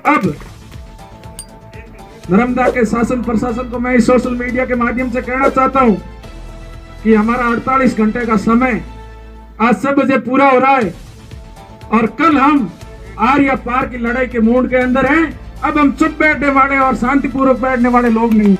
अब नर्मदा के शासन प्रशासन को मैं इस सोशल मीडिया के माध्यम से कहना चाहता हूं कि हमारा 48 घंटे का समय आज 7 बजे पूरा हो रहा है और कल हम आर या पार की लड़ाई के मूड के अंदर हैं। अब हम चुप बैठने वाले और शांतिपूर्वक बैठने वाले लोग नहीं।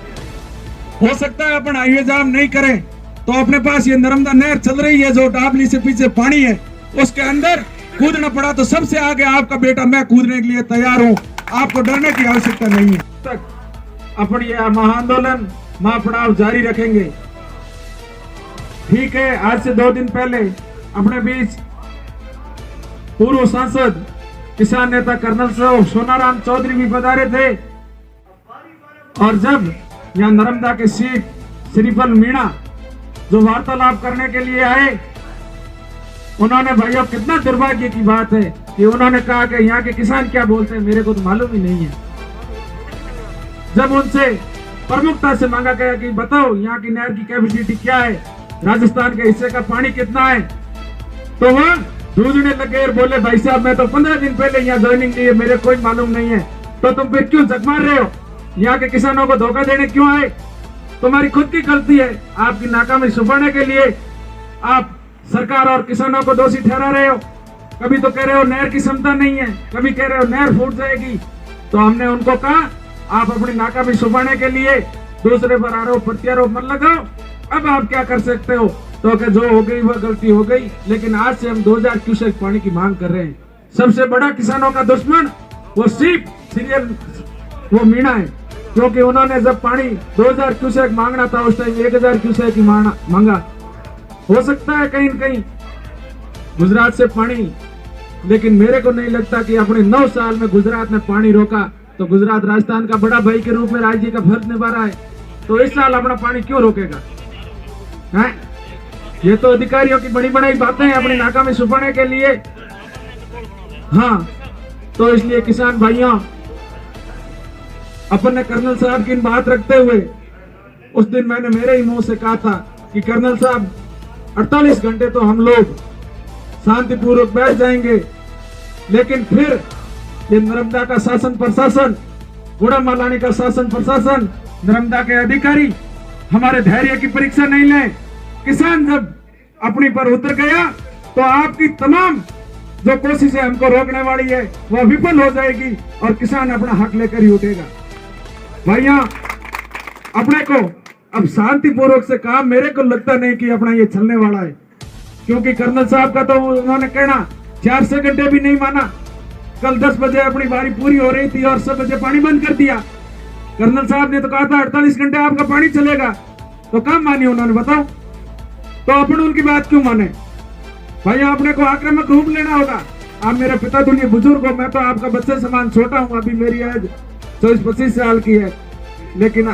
हो सकता है अपन हाईवे जाम नहीं करें तो अपने पास ये नर्मदा नहर चल रही है जो डाबली से पीछे पानी है, उसके अंदर कूदना पड़ा तो सबसे आगे आपका बेटा मैं कूदने के लिए तैयार हूँ। आपको डरने की आवश्यकता नहीं है। तक अपन ये महाआंदोलन महापड़ाव जारी रखेंगे। ठीक है, आज से 2 दिन पहले अपने बीच पूर्व सांसद किसान नेता कर्नल साहब सोनाराम चौधरी भी पधारे थे और जब यहाँ नर्मदा के सीट श्रीफल मीणा जो वार्तालाप करने के लिए आए, उन्होंने भाइयों कितना दुर्भाग्य की बात है कि उन्होंने कहा कि यहाँ के किसान क्या बोलते हैं मेरे को तो मालूम ही नहीं है। जब उनसे प्रमुखता से मांगा गया कि बताओ यहाँ की नहर की कैपेसिटी क्या है, राजस्थान के हिस्से का पानी कितना है, तो वह जूझने लगे और बोले भाई साहब मैं तो 15 दिन पहले यहाँ ज्वाइनिंग ली है, मेरे कोई मालूम नहीं है। तो तुम फिर क्यों झक मार रहे हो, यहाँ के किसानों को धोखा देने क्यों आए? तुम्हारी खुद की गलती है। आपकी नाकामी छुपाने के लिए आप सरकार और किसानों को दोषी ठहरा रहे हो। कभी तो कह रहे हो नहर की क्षमता नहीं है, कभी कह रहे हो नहर फूट जाएगी। तो हमने उनको कहा आप अपनी नाकामी छुपाने के लिए दूसरे पर आरोप प्रत्यारोप मत लगाओ। अब आप क्या कर सकते हो? तो कि जो हो गई वह गलती हो गई, लेकिन आज से हम 2000 क्यूसेक पानी की मांग कर रहे हैं। सबसे बड़ा किसानों का दुश्मन वो सिर्फ सीरियल वो मीणा है, क्योंकि उन्होंने जब पानी 2000 क्यूसेक मांगना था उस टाइम 1000 क्यूसेक ही मांगा। हो सकता है कहीं न कहीं गुजरात से पानी, लेकिन मेरे को नहीं लगता कि अपने 9 साल में गुजरात ने पानी रोका। तो गुजरात राजस्थान का बड़ा भाई के रूप में राज्य का फर्ज निभा रहा है, तो इस साल अपना पानी क्यों रोकेगा? है ये तो अधिकारियों की बड़ी बड़ी बातें हैं अपनी नाकामी छुपाने के लिए। हाँ, तो इसलिए किसान भाइयों अपन ने कर्नल साहब की बात रखते हुए उस दिन मैंने मेरे ही मुंह से कहा था कि कर्नल साहब 48 घंटे तो हम लोग शांतिपूर्वक बैठ जाएंगे, लेकिन फिर ये नर्मदा का शासन प्रशासन, गुड़ा मालानी का शासन प्रशासन, नर्मदा के अधिकारी हमारे धैर्य की परीक्षा नहीं लें। किसान जब अपनी पर उतर गया तो आपकी तमाम जो कोशिशें हमको रोकने वाली है वह विफल हो जाएगी और किसान अपना हक लेकर ही उठेगा। भाइयों अपने को अब शांतिपूर्वक से काम, मेरे को लगता नहीं कि अपना ये चलने वाला है, क्योंकि कर्नल साहब का तो उन्होंने कहना 4 सेकंड भी नहीं माना। कल 10 बजे अपनी बारी पूरी हो रही थी और 7 बजे पानी बंद कर दिया। कर्नल साहब ने तो कहा था 48 घंटे आपका पानी चलेगा, तो कब मानी उन्होंने बताओ? तो अपन उनकी बात क्यों माने? भाई अपने को आक्रामक रूप लेना होगा। आप मेरे पिता तुल्य बुजुर्ग हो, मैं तो आपका बच्चे समान छोटा हूँ, अभी मेरी एज 24-25 साल की है, लेकिन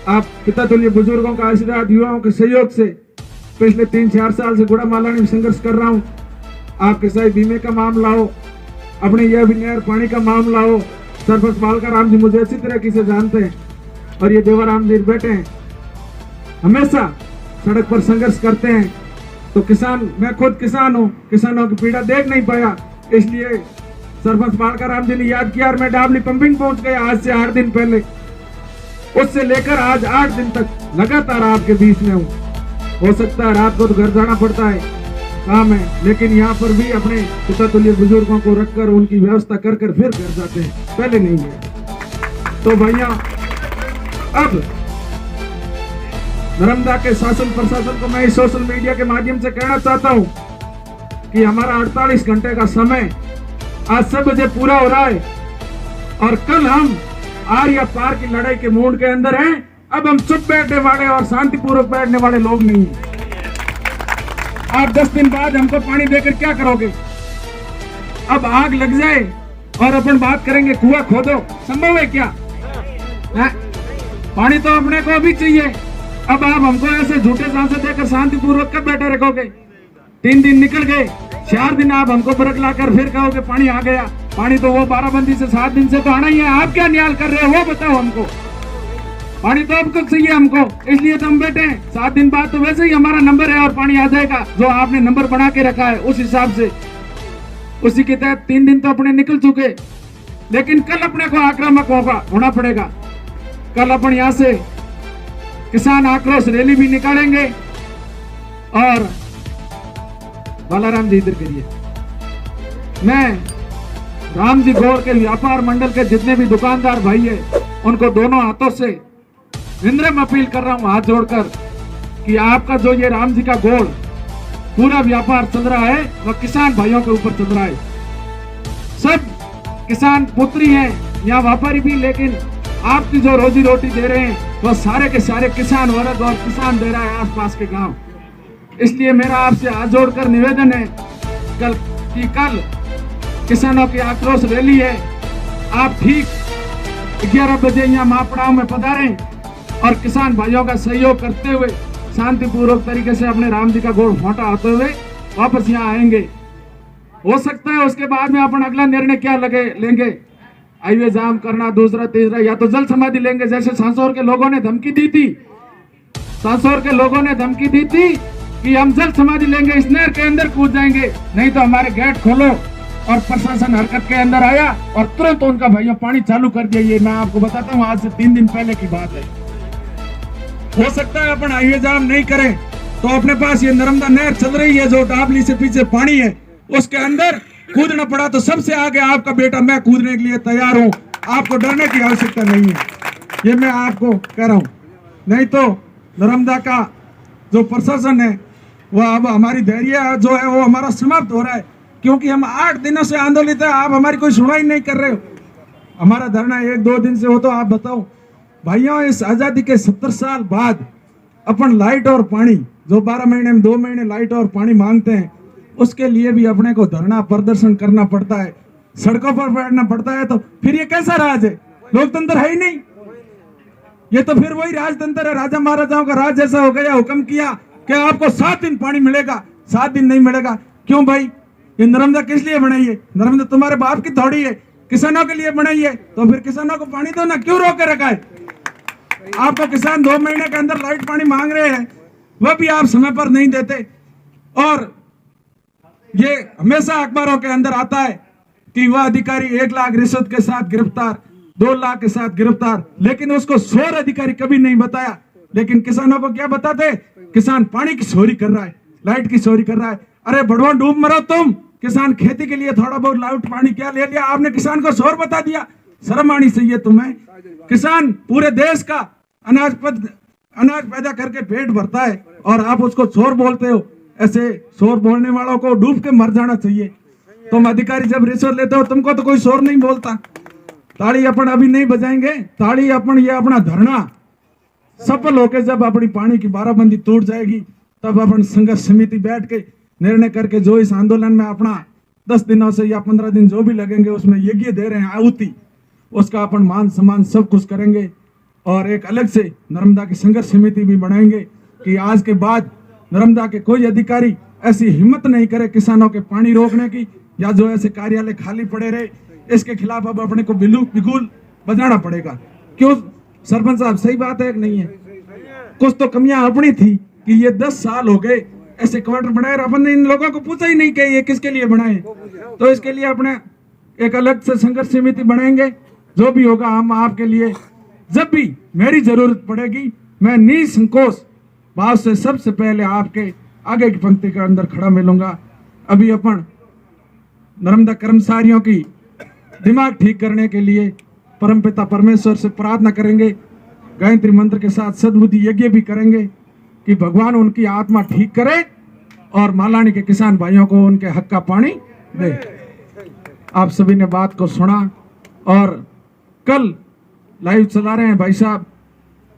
आप पिता तुल्य बुजुर्गों का आशीर्वाद, युवाओं के सहयोग से पिछले 3-4 साल से गुड़ा मालानी में संघर्ष कर रहा हूँ। आपके साथ बीमे का मामला हो, अपने यह भी नहर पानी का मामला हो, सरपंच बालका राम जी मुझे अच्छी तरह से जानते हैं और ये देवाराम जी बेटे हैं, हमेशा सड़क पर संघर्ष करते हैं। तो किसान, मैं खुद किसान हूँ, किसानों की पीड़ा देख नहीं पाया, इसलिए सरपंच बालका राम जी ने याद किया और मैं डाबली पंपिंग पहुंच गया आज से 8 दिन पहले। उससे लेकर आज 8 दिन तक लगातार आपके बीच में हूँ। हो सकता है रात को तो घर जाना पड़ता है, काम है, लेकिन यहाँ पर भी अपने पिता तुल्य बुजुर्गों को रखकर उनकी व्यवस्था कर फिर घर जाते हैं, पहले नहीं है। तो भैया अब नर्मदा के शासन प्रशासन को मैं इस सोशल मीडिया के माध्यम से कहना चाहता हूँ कि हमारा 48 घंटे का समय आज 7 बजे पूरा हो रहा है और कल हम आर या पार की लड़ाई के मूड के अंदर हैं। अब हम चुप बैठने वाले और शांतिपूर्वक बैठने वाले लोग नहीं हैं। आप 10 दिन बाद हमको पानी देकर क्या करोगे? अब आग लग जाए और अपन बात करेंगे कुआं खोदो, संभव है क्या? पानी तो अपने को अभी चाहिए। अब आप हमको ऐसे झूठे सांसे देकर शांतिपूर्वक कब बैठे रखोगे? 3 दिन निकल गए, 4 दिन आप हमको बरक लाकर फिर कहोगे पानी आ गया। पानी तो वो 12 बंदी से 7 दिन से तो आना ही है। आप क्या न्याय कर रहे हो वो बताओ हमको। पानी तो अब कब चाहिए हमको, इसलिए तो हम बैठे हैं। 7 दिन बाद तो वैसे ही हमारा नंबर है और पानी आ जाएगा, जो आपने नंबर बना के रखा है उस हिसाब से, उसी के तहत 3 दिन तो अपने निकल चुके। लेकिन कल अपने को आक्रामक होना पड़ेगा। कल अपन यहां से किसान आक्रोश रैली भी निकालेंगे। और बालाराम जी इधर करिए, मैं राम जी गौड़ के व्यापार मंडल के जितने भी दुकानदार भाई है उनको दोनों हाथों से विनम्र अपील कर रहा हूं, हाथ जोड़कर, कि आपका जो ये राम जी का गौड़ पूरा व्यापार चल रहा है वह किसान भाइयों के ऊपर चल रहा है। सब किसान पुत्री हैं, यहाँ व्यापारी भी, लेकिन आपकी जो रोजी रोटी दे रहे हैं वह सारे के सारे किसान वर्ग और किसान दे रहा है आसपास के गांव। इसलिए मेरा आपसे हाथ जोड़कर निवेदन है कल किसानों की आक्रोश रैली है, आप ठीक 11 बजे यहाँ महापड़ाव में पधारें और किसान भाइयों का सहयोग करते हुए शांतिपूर्वक तरीके से अपने राम जी का गोड़ फोटा होते हुए वापस यहाँ आएंगे। हो सकता है उसके बाद में अपन अगला निर्णय क्या लेंगे, हाईवे जाम करना, दूसरा तीसरा, या तो जल समाधि लेंगे, जैसे सांसौर के लोगों ने धमकी दी थी। सांसौर के लोगों ने धमकी दी थी कि हम जल समाधि लेंगे, इस नहर के अंदर कूद जाएंगे, नहीं तो हमारे गेट खोलो। और प्रशासन हरकत के अंदर आया और तुरंत उनका भाइयों पानी चालू कर दिया। ये मैं आपको बताता हूँ, आज से 3 दिन पहले की बात है। हो सकता है अपन हाईवे जाम नहीं करें तो अपने पास ये नर्मदा नहर चल रही है जो डाबली से पीछे पानी है, उसके अंदर कूदना पड़ा तो सबसे आगे आपका बेटा मैं कूदने के लिए तैयार हूं, आपको डरने की आवश्यकता नहीं है। ये मैं आपको कह रहा हूं। नहीं तो नर्मदा का जो प्रशासन है वह अब हमारी धैर्य जो है वो हमारा समाप्त हो रहा है, क्योंकि हम 8 दिनों से आंदोलित है, आप हमारी कोई सुनवाई नहीं कर रहे हो। हमारा धरना 1-2 दिन से हो तो आप बताओ भाइयों, इस आजादी के 70 साल बाद अपन लाइट और पानी जो 12 महीने में 2 महीने लाइट और पानी मांगते हैं, उसके लिए भी अपने को धरना प्रदर्शन करना पड़ता है, सड़कों पर बैठना पड़ता है। तो फिर ये कैसा राज है? लोकतंत्र है ही नहीं, ये तो फिर वही राजतंत्र है, राजा महाराजाओं का राज जैसा हो गया। हुक्म किया कि आपको 7 दिन पानी मिलेगा, 7 दिन नहीं मिलेगा। क्यों भाई? ये नर्मदा किस लिए बनाई है? नर्मदा तुम्हारे बाप की थोड़ी है, किसानों के लिए बनाई है, तो फिर किसानों को पानी दो ना, क्यों रोक के रखा है? आपको किसान 2 महीने के अंदर लाइट पानी मांग रहे हैं, वह भी आप समय पर नहीं देते। और ये हमेशा अखबारों के अंदर आता है कि वह अधिकारी 1 लाख रिश्वत के साथ गिरफ्तार, 2 लाख के साथ गिरफ्तार, लेकिन उसको 100 अधिकारी कभी नहीं बताया। लेकिन किसानों को क्या बताते? किसान पानी की चोरी कर रहा है, लाइट की चोरी कर रहा है। अरे बढ़वा डूब मरो तुम, किसान खेती के लिए थोड़ा बहुत लाइट पानी क्या ले लिया आपने, किसान को 100 बता दिया। शर्म आनी चाहिए तुम्हें। किसान पूरे देश का अनाज पैदा करके पेट भरता है और आप उसको चोर बोलते हो। ऐसे चोर बोलने वालों को डूब के मर जाना चाहिए। तुम अधिकारी जब रिश्वत लेते हो तुमको तो कोई चोर नहीं बोलता। ताली अपन अभी नहीं बजाएंगे, ताली अपन ये अपना धरना सफल होके जब अपनी पानी की बाराबंदी टूट जाएगी तब अपन संघर्ष समिति बैठ के निर्णय करके जो इस आंदोलन में अपना 10 दिनों से या 15 दिन जो भी लगेंगे उसमें यज्ञ दे रहे हैं आहुति, उसका अपन मान सम्मान सब कुछ करेंगे। और एक अलग से नर्मदा की संघर्ष समिति भी बनाएंगे कि आज के बाद नर्मदा के कोई अधिकारी ऐसी हिम्मत नहीं करे किसानों के पानी रोकने की, या जो ऐसे कार्यालय खाली पड़े रहे, इसके खिलाफ अब अपने को बिगुल बजाना पड़ेगा। क्यों सरपंच साहब, सही बात है कि नहीं है? कुछ तो कमियां अपनी थी कि ये 10 साल हो गए ऐसे क्वार्टर बनाए, अपन ने इन लोगों को पूछा ही नहीं कि ये किसके लिए बनाए। तो इसके लिए अपने एक अलग से संघर्ष समिति बनाएंगे। जो भी होगा हम आपके लिए, जब भी मेरी जरूरत पड़ेगी, मैं निसंकोच भाव से सबसे पहले आपके आगे की पंक्ति के अंदर खड़ा मिलूंगा। अभी अपन नर्मदा कर्मचारियों की दिमाग ठीक करने के लिए परमपिता परमेश्वर से प्रार्थना करेंगे, गायत्री मंत्र के साथ सद्बुद्धि यज्ञ भी करेंगे कि भगवान उनकी आत्मा ठीक करे और मालानी के किसान भाइयों को उनके हक का पानी दे। आप सभी ने बात को सुना और कल लाइव चला रहे हैं भाई साहब।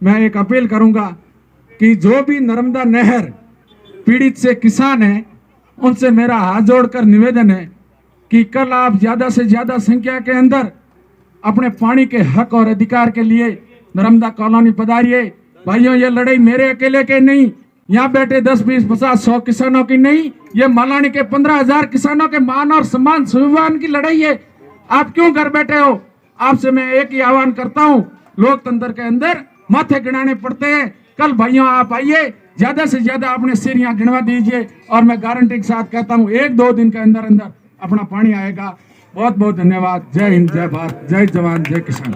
मैं एक अपील करूंगा कि जो भी नर्मदा नहर पीड़ित से किसान है उनसे मेरा हाथ जोड़कर निवेदन है कि कल आप ज्यादा से ज्यादा संख्या के अंदर अपने पानी के हक और अधिकार के लिए नर्मदा कॉलोनी पधारिए। भाइयों, ये लड़ाई मेरे अकेले के नहीं, यहाँ बैठे 10, 20, 50, 100 किसानों की नहीं, ये मालानी के 15,000 किसानों के मान और सम्मान स्वाभिमान की लड़ाई है। आप क्यों घर बैठे हो? आपसे मैं एक ही आह्वान करता हूँ, लोकतंत्र के अंदर माथे गिनाने पड़ते हैं। कल भाइयों आप आइए, ज्यादा से ज्यादा अपने सिर यहाँ गिनवा दीजिए और मैं गारंटी के साथ कहता हूँ 1-2 दिन के अंदर अंदर अपना पानी आएगा। बहुत बहुत धन्यवाद। जय हिंद, जय भारत, जय जवान, जय किसान।